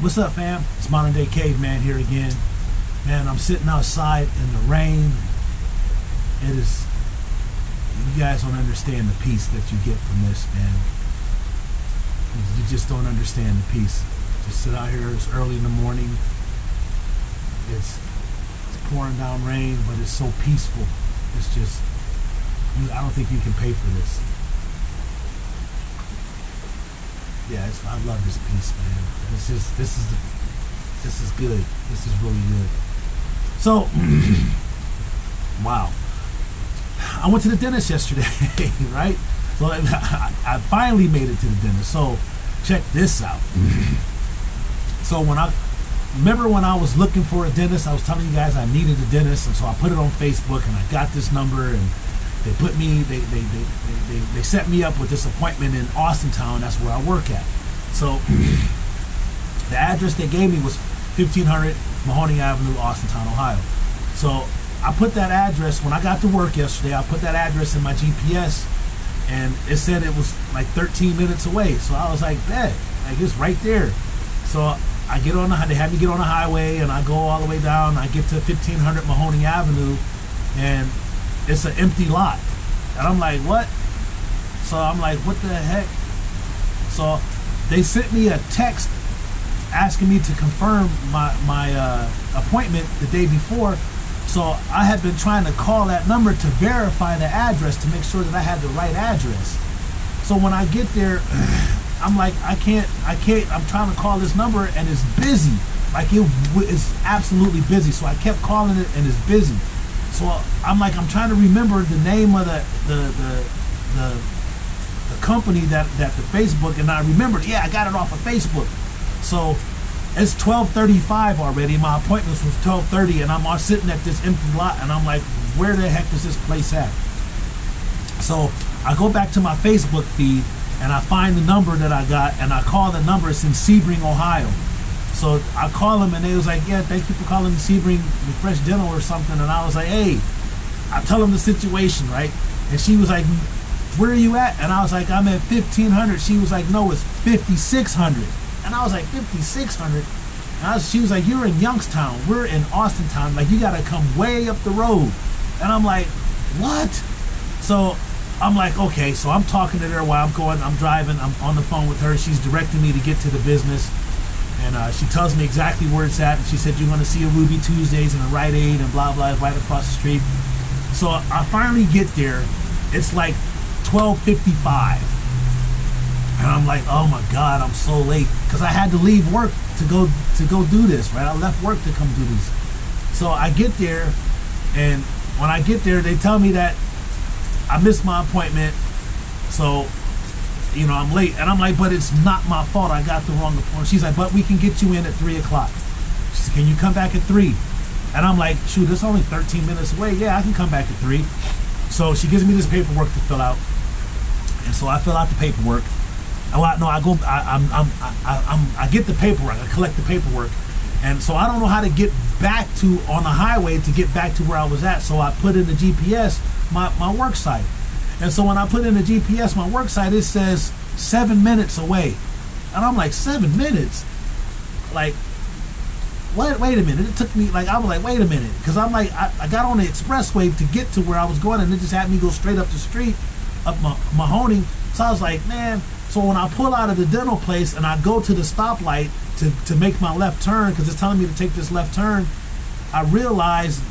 What's up, fam? It's Modern Day Caveman here again. Man, I'm sitting outside in the rain. It is, you guys don't understand the peace that you get from this, man. You just don't understand the peace. Just sit out here, it's early in the morning. It's pouring down rain, but it's so peaceful. It's just, I don't think you can pay for this. Yeah, I love this piece, man. It's just, this is good. This is really good. So, wow. I went to the dentist yesterday, right? So I finally made it to the dentist. So check this out. So when I was looking for a dentist, I was telling you guys I needed a dentist, and so I put it on Facebook, and I got this number, and they put me, they set me up with this appointment in Austintown. That's where I work at. So the address they gave me was 1500 Mahoney Avenue, Austintown, Ohio. So I put that address, when I got to work yesterday, I put that address in my GPS, and it said it was like 13 minutes away. So I was like, bet, like it's right there. So I get on they had me get on the highway, and I go all the way down. I get to 1500 Mahoney Avenue, and it's an empty lot. And I'm like, what? So I'm like, what the heck? So they sent me a text asking me to confirm my appointment the day before. So I had been trying to call that number to verify the address to make sure that I had the right address. So when I get there, I'm like, I can't, I'm trying to call this number and it's busy. Like it is absolutely busy. So I kept calling it and it's busy. So I'm like, I'm trying to remember the name of the company that the Facebook, and I remembered, yeah, I got it off of Facebook. So it's 12:35 already. My appointment was 12:30, and I'm all sitting at this empty lot, and I'm like, where the heck is this place at? So I go back to my Facebook feed, and I find the number that I got, and I call the number. It's in Sebring, Ohio. So I call them, and they was like, yeah, thank you for calling the Sebring Fresh Dental or something. And I was like, hey, I tell them the situation, right? And she was like, where are you at? And I was like, I'm at 1500. She was like, no, it's 5600. And I was like, 5600? And she was like, you're in Youngstown. We're in Austintown. Like, you got to come way up the road. And I'm like, what? So I'm like, okay. So I'm talking to her while I'm driving. I'm on the phone with her. She's directing me to get to the business. And she tells me exactly where it's at. And she said, you're going to see a Ruby Tuesdays and a Rite Aid and blah, blah, right across the street. So I finally get there. It's like 12:55. And I'm like, oh my God, I'm so late. Because I had to leave work to go do this, right? I left work to come do this. So I get there, and when I get there, they tell me that I missed my appointment. So, you know, I'm late. And I'm like, but it's not my fault. I got the wrong appointment. She's like, but we can get you in at 3 o'clock. She said, can you come back at 3? And I'm like, shoot, it's only 13 minutes away. Yeah, I can come back at 3. So she gives me this paperwork to fill out. And so I fill out the paperwork. I get the paperwork. I collect the paperwork. And so I don't know how to get back on the highway to get back to where I was at. So I put in the GPS my work site. And so when I put in the GPS my work site, it says 7 minutes away. And I'm like, 7 minutes? Like, what? Wait a minute. It took me, like, I was like, wait a minute. Because I'm like, I got on the expressway to get to where I was going, and it just had me go straight up the street, up Mahoney. So I was like, man. So when I pull out of the dental place and I go to the stoplight to make my left turn, because it's telling me to take this left turn, I realize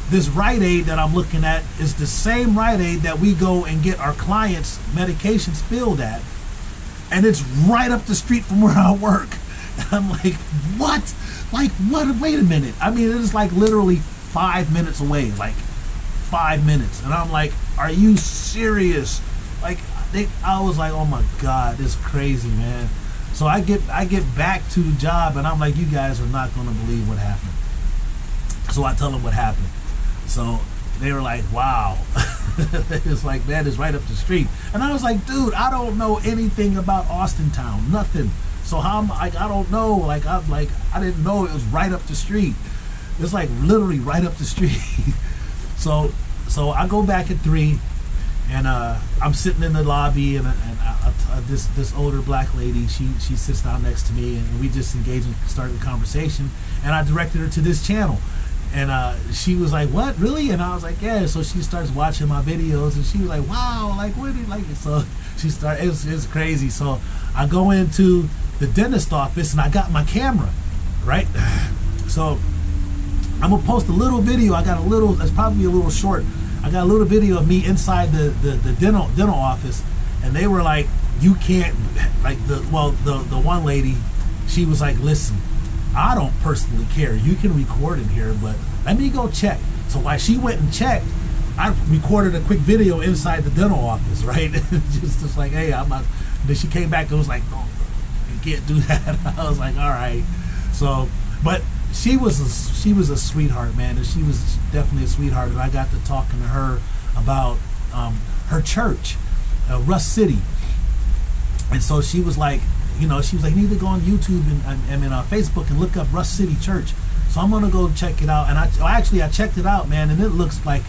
this Rite Aid that I'm looking at is the same Rite Aid that we go and get our clients' medications filled at. And it's right up the street from where I work. And I'm like, what? Like, what? Wait a minute. I mean, it's like literally 5 minutes away, like 5 minutes. And I'm like, are you serious? Like, I was like, oh my God, this is crazy, man. So I get back to the job, and I'm like, you guys are not going to believe what happened. So I tell them what happened. So they were like, wow. It's like, man, it's right up the street. And I was like, dude, I don't know anything about Austintown, nothing. So how am I don't know. Like, I didn't know it was right up the street. It's like literally right up the street. So I go back at 3. And I'm sitting in the lobby, and this older black lady, she sits down next to me, and we just engaged and started a conversation. And I directed her to this channel, and she was like, "What, really?" And I was like, "Yeah." So she starts watching my videos, and she was like, "Wow, like what do you like?" So she started. It's crazy. So I go into the dentist office, and I got my camera, right? So I'm gonna post a little video. I got a little. That's probably a little short. I got a little video of me inside the dental office, and they were like, "You can't," like the one lady, she was like, "Listen, I don't personally care. You can record in here, but let me go check." So while she went and checked, I recorded a quick video inside the dental office, right? just like, "Hey, I'm not." Then she came back and was like, "No, you can't do that." I was like, "All right." So, but she was a sweetheart, man, and she was definitely a sweetheart. And I got to talking to her about her church, Russ City. And so she was like, you need to go on YouTube and Facebook and look up Russ City Church. So I'm gonna go check it out. And I checked it out, man, and it looks like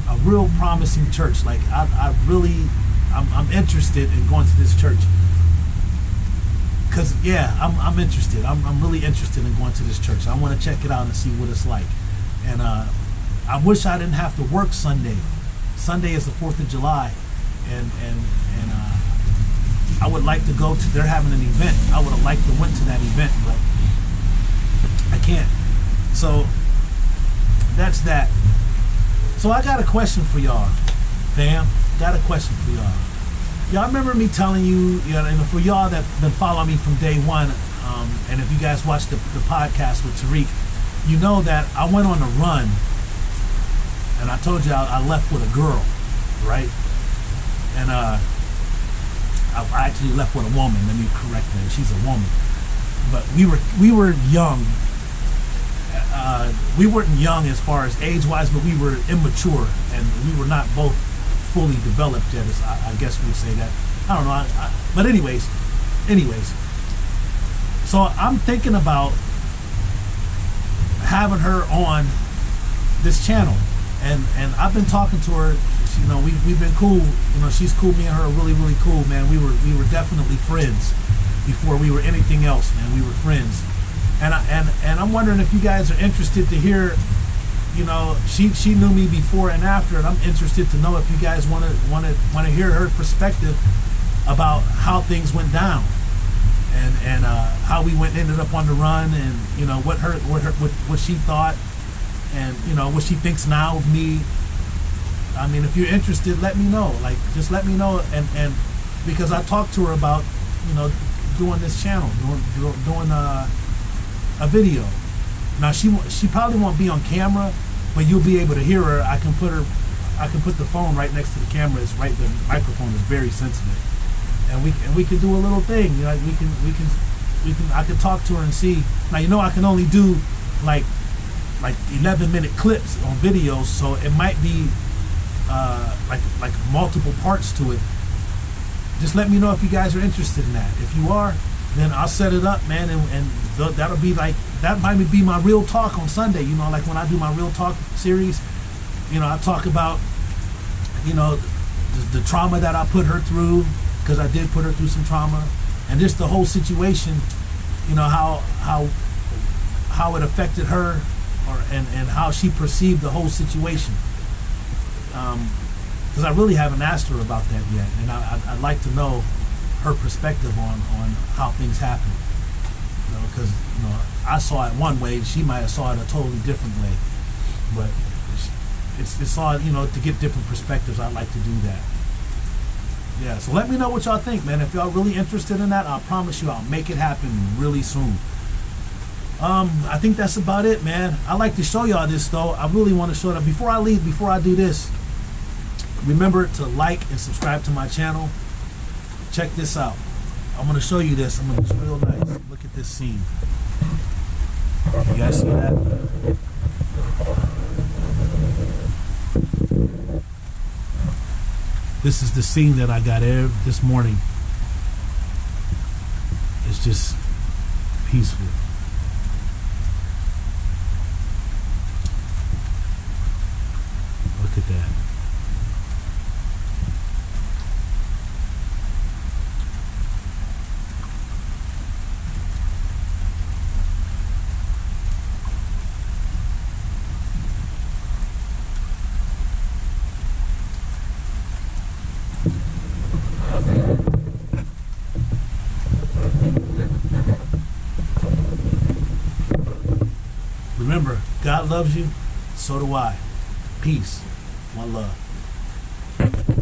a real promising church. Like I'm interested in going to this church. Because, yeah, I'm interested. I'm really interested in going to this church. I want to check it out and see what it's like. And I wish I didn't have to work Sunday. Sunday is the 4th of July. And I would like to go to, they're having an event. I would have liked to went to that event, but I can't. So that's that. So I got a question for y'all, fam. Got a question for y'all. Y'all remember me telling you, and for y'all that been following me from day one, and if you guys watched the podcast with Tariq, you know that I went on a run, and I told you I left with a girl, right? And I actually left with a woman. Let me correct that. She's a woman. But we were young. We weren't young as far as age-wise, but we were immature, and we were not both fully developed yet, as I guess we'd say that. I don't know. But anyways. So I'm thinking about having her on this channel, and I've been talking to her. We've been cool. She's cool. Me and her are really, really cool, man. We were definitely friends before we were anything else, man. We were friends, and I'm wondering if you guys are interested to hear. She knew me before and after, and I'm interested to know if you guys want to hear her perspective about how things went down, and how we ended up on the run, and what she thought, and what she thinks now of me. I mean, if you're interested, let me know. Like, just let me know, and because I talked to her about doing this channel, doing a video. Now she probably won't be on camera, but you'll be able to hear her. I can put the phone right next to the camera. It's right. The microphone is very sensitive, and we can do a little thing. We can. I can talk to her and see. Now I can only do like 11-minute clips on videos, so it might be like multiple parts to it. Just let me know if you guys are interested in that. If you are, then I'll set it up, man, and that'll be like, that might be my real talk on Sunday. Like when I do my real talk series, I talk about the trauma that I put her through, because I did put her through some trauma, and just the whole situation, how it affected her, and how she perceived the whole situation. Because I really haven't asked her about that yet, and I'd like to know her perspective on how things happen. Because I saw it one way, she might have saw it a totally different way. But it's all, to get different perspectives. I like to do that. Yeah, so let me know what y'all think, man. If y'all really interested in that, I promise you I'll make it happen really soon. I think that's about it, man. I like to show y'all this, though. I really want to show that. Before I leave, before I do this, remember to like and subscribe to my channel. Check this out. I'm going to show you this. It's real nice. Look at this scene. You guys see that? This is the scene that I got this morning. It's just peaceful. Look at that. Remember, God loves you. So do I. Peace. One love.